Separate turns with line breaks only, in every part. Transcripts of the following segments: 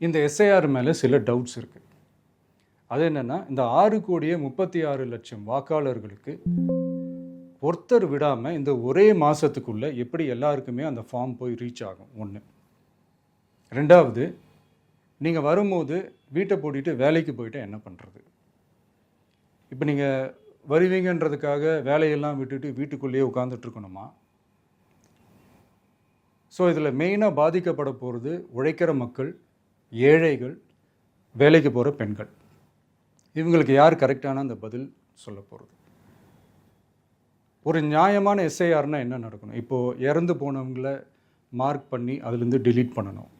இந்த எஸ்ஐஆர் மேலே சில டவுட்ஸ் இருக்குது. அது என்னென்னா, இந்த 6,36,00,000 வாக்காளர்களுக்கு ஒருத்தர் விடாமல் இந்த ஒரே மாதத்துக்குள்ளே எப்படி எல்லாருக்குமே அந்த ஃபார்ம் போய் ரீச் ஆகும்? ஒன்று. ரெண்டாவது, நீங்கள் வரும்போது வீட்டை பூட்டிட்டு வேலைக்கு போயிட்டு என்ன பண்ணுறது? இப்போ நீங்கள் வருவீங்கன்றதுக்காக வேலையெல்லாம் விட்டுட்டு வீட்டுக்குள்ளேயே உட்காந்துட்ருக்கணுமா? ஸோ இதில் மெயினாக பாதிக்கப்பட போகிறது உழைக்கிற மக்கள், ஏழைகள், வேலைக்கு போகிற பெண்கள். இவங்களுக்கு யார் கரெக்டான அந்த பதில் சொல்ல போகிறது? ஒரு நியாயமான எஸ்ஐஆர்னால் என்ன நடக்கணும்? இப்போது இறந்து போனவங்கள மார்க் பண்ணி அதுலேருந்து டிலீட் பண்ணணும்.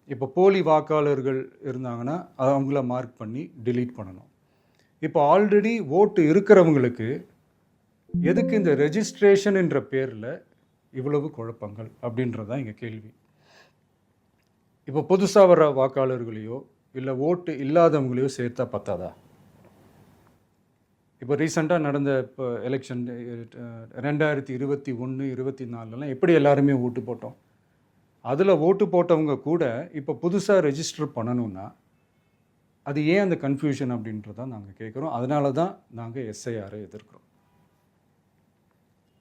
இப்போ போலி வாக்காளர்கள் இருந்தாங்கன்னா அவங்கள மார்க் பண்ணி டிலீட் பண்ணணும். இப்போ ஆல்ரெடி ஓட்டு இருக்கிறவங்களுக்கு எதுக்கு இந்த ரெஜிஸ்ட்ரேஷன் என்ற பேரில் இவ்வளவு குழப்பங்கள் அப்படின்றது தான் இங்கே கேள்வி. இப்போ புதுசாக வர வாக்காளர்களையோ இல்லை ஓட்டு இல்லாதவங்களையோ சேர்த்தா பத்தாதா? இப்போ ரீசெண்டாக நடந்த இப்போ எலெக்ஷன் 2021, 24 எப்படி எல்லாருமே ஓட்டு போட்டோம்? அதில் ஓட்டு போட்டவங்க கூட இப்போ புதுசாக ரெஜிஸ்டர் பண்ணணும்னா அது ஏன் அந்த கன்ஃபியூஷன் அப்படின்றதான் நாங்கள் கேட்குறோம். அதனால தான் நாங்கள் எஸ்ஐஆரை எதிர்க்கிறோம்.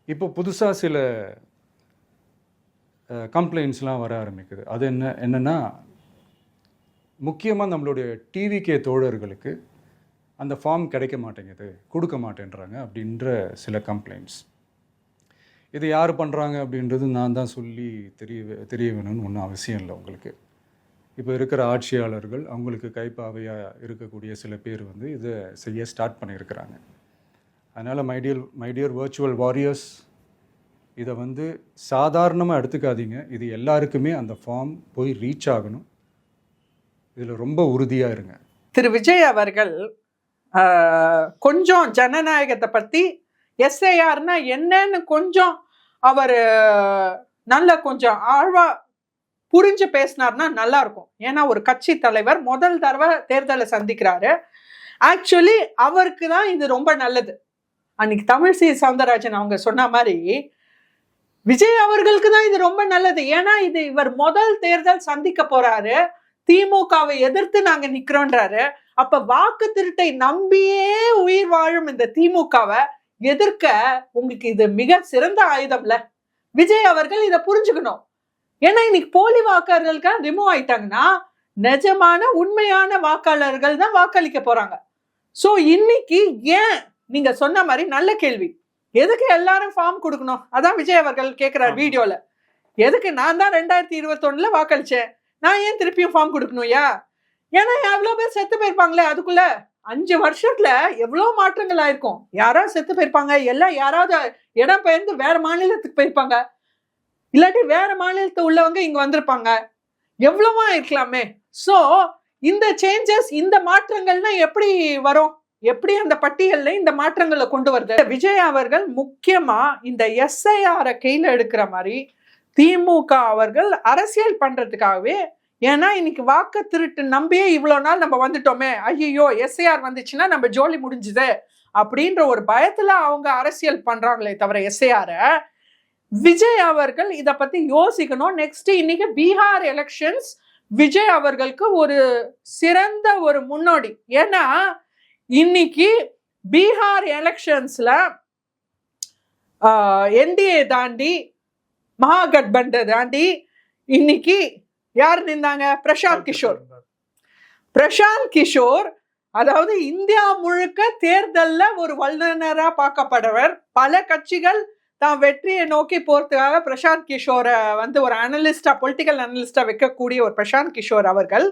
இப்போ புதுசாக சில கம்ப்ளைண்ட்ஸ்லாம் வர ஆரம்பிக்குது. அது என்னென்னா, முக்கியமாக நம்மளுடைய டிவிகே தோழர்களுக்கு அந்த ஃபார்ம் கிடைக்க மாட்டேங்குது, கொடுக்க மாட்டேன்றாங்க அப்படின்ற சில கம்ப்ளைண்ட்ஸ். இது யார் பண்ணுறாங்க அப்படின்றது நான் தான் சொல்லி தெரிய வேணும்னு ஒன்றும் அவசியம் இல்லை உங்களுக்கு. இப்போ இருக்கிற ஆட்சியாளர்கள், அவங்களுக்கு கைப்பாவையாக இருக்கக்கூடிய சில பேர் இதை செய்ய ஸ்டார்ட் பண்ணியிருக்கிறாங்க. அதனால் மை டியர் வர்ச்சுவல் வாரியர்ஸ், இதை சாதாரணமாக எடுத்துக்காதீங்க. இது எல்லாருக்குமே அந்த ஃபார்ம் போய் ரீச் ஆகணும். இதில் ரொம்ப உறுதியாக இருங்க.
திரு விஜய் அவர்கள் கொஞ்சம் ஜனநாயகத்தை பற்றி, எஸ்ஐஆர்னா என்னன்னு கொஞ்சம் அவர் கொஞ்சம் ஆழ்வா புரிஞ்சு பேசினார்னா நல்லா இருக்கும். ஏன்னா ஒரு கட்சி தலைவர் முதல் தடவை தேர்தலை சந்திக்கிறாரு. ஆக்சுவலி அவருக்கு தான் இது ரொம்ப நல்லது. அன்னைக்கு தமிழிசை சவுந்தரராஜன் அவங்க சொன்ன மாதிரி விஜய் அவர்களுக்கு தான் இது ரொம்ப நல்லது. ஏன்னா இது இவர் முதல் தேர்தல் சந்திக்க போறாரு. திமுகவை எதிர்த்து நாங்க நிக்கிறோன்றாரு. அப்ப வாக்கு திருட்டை நம்பியே உயிர் வாழும் இந்த திமுகவை எதிர்க்க உங்களுக்கு இது மிக சிறந்த ஆயுதம்ல. விஜய் அவர்கள் இதை புரிஞ்சுக்கணும். ஏன்னா இன்னைக்கு போலி வாக்காளர்களுக்கு ரிமூவ் ஆயிட்டாங்கன்னா நிஜமான உண்மையான வாக்காளர்கள் தான் வாக்களிக்க போறாங்க. சோ இன்னைக்கு ஏன் நீங்க சொன்ன மாதிரி நல்ல கேள்வி, எதுக்கு எல்லாரும் ஃபார்ம் கொடுக்கணும்? அதான் விஜய் அவர்கள் கேட்கிறார் வீடியோல. எதுக்கு நான் தான் 2021 வாக்களிச்சேன், நான் ஏன் திருப்பியும் ஃபார்ம் கொடுக்கணும்? ஏன்னா எவ்வளவு பேர் செத்து போயிருப்பாங்களே. அதுக்குள்ள 5 வருஷத்துல எவ்வளவு மாற்றங்கள் ஆயிருக்கும். யாராவது செத்து போயிருப்பாங்க, எல்லாம் யாராவது இடம் பெயர்ந்து வேற மாநிலத்துக்கு போயிருப்பாங்க, இல்லாட்டி வேற மாநிலத்து உள்ளவங்க இங்க வந்திருப்பாங்க, எவ்வளவா இருக்கலாமே. சோ இந்த சேஞ்சஸ், இந்த மாற்றங்கள்னா எப்படி வரும்? எப்படி அந்த பட்டியல்ல இந்த மாற்றங்களை கொண்டு வருது? விஜய் அவர்கள் முக்கியமா இந்த எஸ்ஐஆரை கையில எடுக்கிற மாதிரி திமுக அவர்கள் அரசியல் பண்றதுக்காகவே, ஏன்னா இன்னைக்கு வாக்கு திருட்டு நம்பியே இவ்வளவு நாள் நம்ம வந்துட்டோமே, ஐயோ எஸ்ஐஆர் வந்துச்சுன்னா நம்ம ஜோலி முடிஞ்சுது அப்படின்ற ஒரு பயத்துல அவங்க அரசியல் பண்றாங்களே தவிர எஸ்ஐஆரை விஜய் அவர்கள் இதை பத்தி யோசிக்கணும். நெக்ஸ்ட் இன்னைக்கு பீகார் எலெக்ஷன்ஸ் விஜய் அவர்களுக்கு ஒரு சிறந்த ஒரு முன்னோடி. ஏன்னா இன்னைக்கு பீகார் எலெக்ஷன்ஸ்ல என்டிஏ தாண்டி மகாகட்பந்தன் தாண்டி இன்னைக்கு யார் நின்றாங்க? பிரசாந்த் கிஷோர். அதாவது இந்தியா முழுக்க தேர்தல்ல ஒரு வல்லுநரா பார்க்கப்படவர். பல கட்சிகள் தான் வெற்றியை நோக்கி போறதுக்காக பிரசாந்த் கிஷோரை ஒரு அனலிஸ்டா, பொலிட்டிக்கல் அனலிஸ்டா வைக்கக்கூடிய ஒரு பிரசாந்த் கிஷோர் அவர்கள்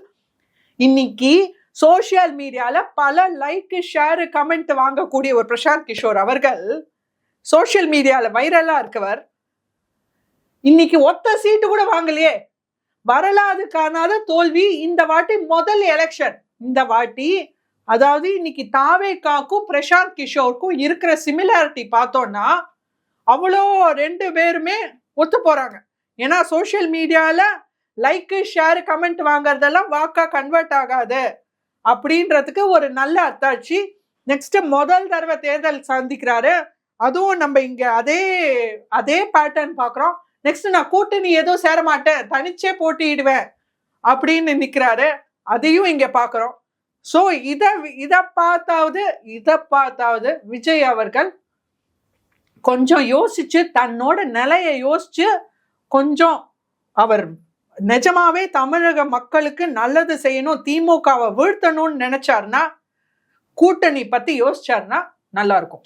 இன்னைக்கு சோசியல் மீடியால பல லைக், ஷேர், கமெண்ட் வாங்கக்கூடிய ஒரு பிரசாந்த் கிஷோர் அவர்கள் சோசியல் மீடியால வைரலா இருக்கவர். இன்னைக்கு ஒத்த சீட்டு கூட வாங்கலையே. வரலாறு காணாத தோல்வி இந்த வாட்டி. முதல் எலெக்ஷன் இந்த வாட்டி. அதாவது இன்னைக்கு தாவேகாக்கும் பிரசாந்த் கிஷோருக்கும் இருக்கிற சிமிலாரிட்டி பார்த்தோம்னா அவ்வளோ 2 பேருமே ஒத்து போறாங்க. ஏன்னா சோசியல் மீடியால லைக், ஷேர், கமெண்ட் வாங்கறதெல்லாம் வாக்கா கன்வெர்ட் ஆகாது அப்படின்றதுக்கு ஒரு நல்ல அத்தாட்சி. நெக்ஸ்ட் முதல் தடவை தேர்தல் சந்திக்கிறாரு. அதுவும் நம்ம இங்க அதே பேட்டர்ன் பாக்குறோம். நெக்ஸ்ட் நான் கூட்டணி ஏதோ சேர மாட்டேன், தனிச்சே போட்டியிடுவேன் அப்படின்னு நிக்கிறாரு. அதையும் இங்க பாக்குறோம். சோ இத பார்த்தாவது விஜய் அவர்கள் கொஞ்சம் யோசிச்சு, தன்னோட நிலையை யோசிச்சு, கொஞ்சம் அவர் நிஜமாவே தமிழக மக்களுக்கு நல்லது செய்யணும், திமுகவை வீழ்த்தணும்னு நினைச்சாருன்னா, கூட்டணி பத்தி யோசிச்சாருன்னா நல்லா இருக்கும்.